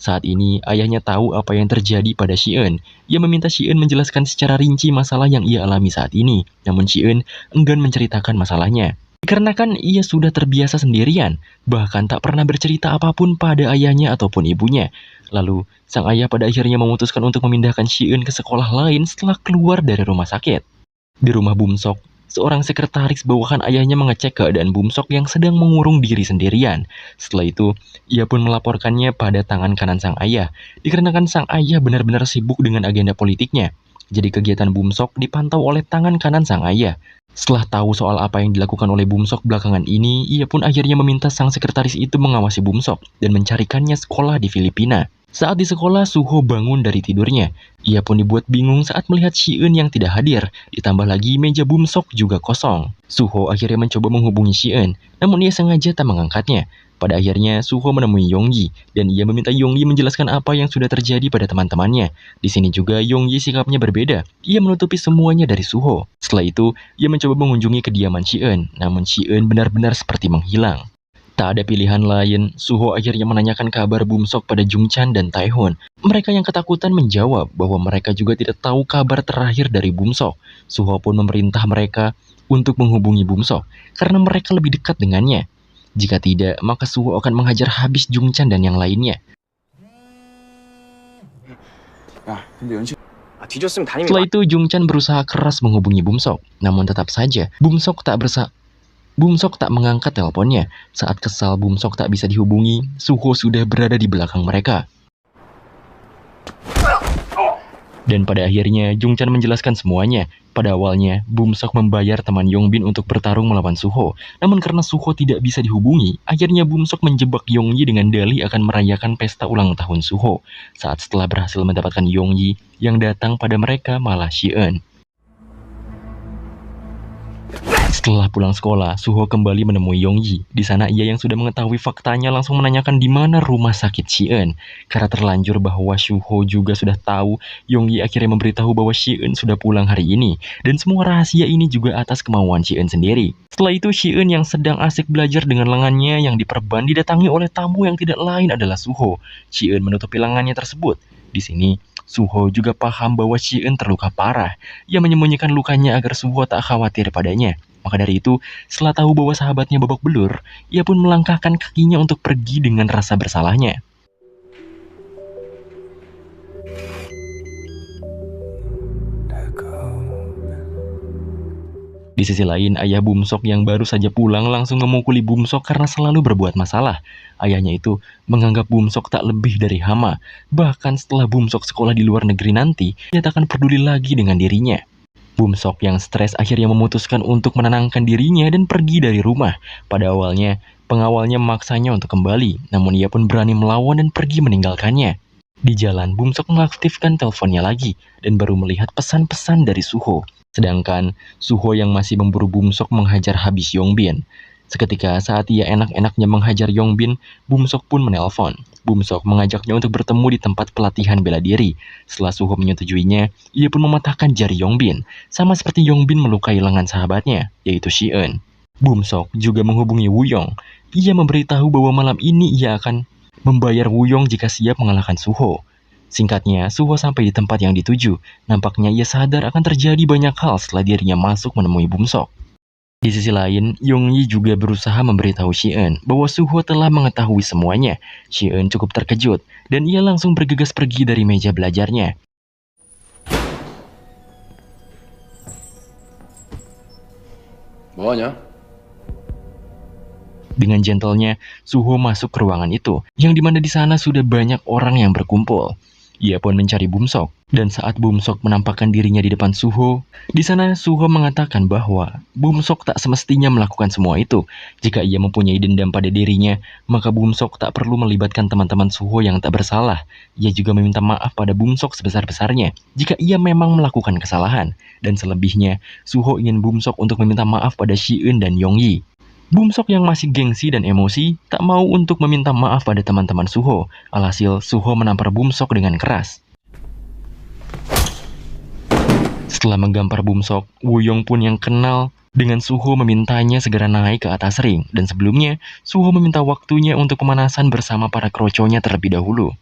Saat ini, ayahnya tahu apa yang terjadi pada Shi-eun. Ia meminta Shi-eun menjelaskan secara rinci masalah yang ia alami saat ini. Namun Shi-eun enggan menceritakan masalahnya. Dikarenakan ia sudah terbiasa sendirian, bahkan tak pernah bercerita apapun pada ayahnya ataupun ibunya. Lalu, sang ayah pada akhirnya memutuskan untuk memindahkan Shi-eun ke sekolah lain setelah keluar dari rumah sakit. Di rumah Bum-sok, seorang sekretaris bawahan ayahnya mengecek keadaan Bum-sok yang sedang mengurung diri sendirian. Setelah itu, ia pun melaporkannya pada tangan kanan sang ayah, dikarenakan sang ayah benar-benar sibuk dengan agenda politiknya. Jadi kegiatan Bum-sok dipantau oleh tangan kanan sang ayah. Setelah tahu soal apa yang dilakukan oleh Bum-sok belakangan ini, ia pun akhirnya meminta sang sekretaris itu mengawasi Bum-sok dan mencarikannya sekolah di Filipina. Saat di sekolah, Suho bangun dari tidurnya. Ia pun dibuat bingung saat melihat Shi-eun yang tidak hadir, ditambah lagi meja Bum-sok juga kosong. Suho akhirnya mencoba menghubungi Shi-eun, namun ia sengaja tak mengangkatnya. Pada akhirnya, Suho menemui Yonggi, dan ia meminta Yonggi menjelaskan apa yang sudah terjadi pada teman-temannya. Di sini juga Yonggi sikapnya berbeda. Ia menutupi semuanya dari Suho. Setelah itu, ia mencoba mengunjungi kediaman Shi-eun, namun Shi-eun benar-benar seperti menghilang. Tak ada pilihan lain, Suho akhirnya menanyakan kabar Bum-sok pada Jung-chan dan Tae-hoon. Mereka yang ketakutan menjawab bahwa mereka juga tidak tahu kabar terakhir dari Bum-sok. Suho pun memerintah mereka untuk menghubungi Bum-sok, karena mereka lebih dekat dengannya. Jika tidak, maka Suho akan menghajar habis Jung-chan dan yang lainnya. Setelah itu, Jung-chan berusaha keras menghubungi Bum-sok, namun tetap saja Bum-sok tak mengangkat teleponnya. Saat kesal Bum-sok tak bisa dihubungi, Suho sudah berada di belakang mereka. Dan pada akhirnya, Jung-chan menjelaskan semuanya. Pada awalnya, Bum-sok membayar teman Yongbin untuk bertarung melawan Suho. Namun karena Suho tidak bisa dihubungi, akhirnya Bum-sok menjebak Yongyi dengan dalih akan merayakan pesta ulang tahun Suho. Saat setelah berhasil mendapatkan Yongyi, yang datang pada mereka malah Shi-eun. Setelah pulang sekolah, Suho kembali menemui Yongyi. Di sana ia yang sudah mengetahui faktanya langsung menanyakan di mana rumah sakit Shi-eun. Karena terlanjur bahwa Suho juga sudah tahu, Yongyi akhirnya memberitahu bahwa Shi-eun sudah pulang hari ini. Dan semua rahasia ini juga atas kemauan Shi-eun sendiri. Setelah itu Shi-eun yang sedang asik belajar dengan lengannya yang diperban didatangi oleh tamu yang tidak lain adalah Suho. Shi-eun menutupi lengannya tersebut. Di sini, Suho juga paham bahwa Shi-eun terluka parah. Ia menyembunyikan lukanya agar Suho tak khawatir padanya. Maka dari itu, setelah tahu bahwa sahabatnya babak belur, ia pun melangkahkan kakinya untuk pergi dengan rasa bersalahnya. Di sisi lain, ayah Bum-sok yang baru saja pulang langsung memukuli Bum-sok karena selalu berbuat masalah. Ayahnya itu menganggap Bum-sok tak lebih dari hama. Bahkan setelah Bum-sok sekolah di luar negeri nanti, dia tak akan peduli lagi dengan dirinya. Bum-sok yang stres akhirnya memutuskan untuk menenangkan dirinya dan pergi dari rumah. Pada awalnya, pengawalnya memaksanya untuk kembali, namun ia pun berani melawan dan pergi meninggalkannya. Di jalan, Bum-sok mengaktifkan teleponnya lagi dan baru melihat pesan-pesan dari Suho. Sedangkan Suho yang masih memburu Bum-sok menghajar habis Yongbin. Seketika saat ia enak-enaknya menghajar Yongbin, Bum-sok pun menelpon. Bum-sok mengajaknya untuk bertemu di tempat pelatihan bela diri. Setelah Suho menyetujuinya, ia pun mematahkan jari Yongbin, sama seperti Yongbin melukai lengan sahabatnya, yaitu Shi-eun. Bum-sok juga menghubungi Woo-yong. Ia memberitahu bahwa malam ini ia akan membayar Woo-yong jika siap mengalahkan Suho. Singkatnya, Suho sampai di tempat yang dituju. Nampaknya ia sadar akan terjadi banyak hal setelah dirinya masuk menemui Bum-sok. Di sisi lain, Yongyi juga berusaha memberitahu Shi-eun bahwa Suho telah mengetahui semuanya. Shi-eun cukup terkejut, dan ia langsung bergegas pergi dari meja belajarnya. 뭐하냐? Dengan gentlenya, Suho masuk ke ruangan itu, yang dimana di sana sudah banyak orang yang berkumpul. Ia pun mencari Bum-sok, dan saat Bum-sok menampakkan dirinya di depan Suho, di sana Suho mengatakan bahwa Bum-sok tak semestinya melakukan semua itu. Jika ia mempunyai dendam pada dirinya, maka Bum-sok tak perlu melibatkan teman-teman Suho yang tak bersalah. Ia juga meminta maaf pada Bum-sok sebesar-besarnya jika ia memang melakukan kesalahan. Dan selebihnya, Suho ingin Bum-sok untuk meminta maaf pada Shi-eun dan Yongyi. Bum-sok yang masih gengsi dan emosi tak mau untuk meminta maaf pada teman-teman Suho. Alhasil, Suho menampar Bum-sok dengan keras. Setelah menggampar Bum-sok, Woo-yong pun yang kenal dengan Suho memintanya segera naik ke atas ring. Dan sebelumnya, Suho meminta waktunya untuk pemanasan bersama para kroconya terlebih dahulu.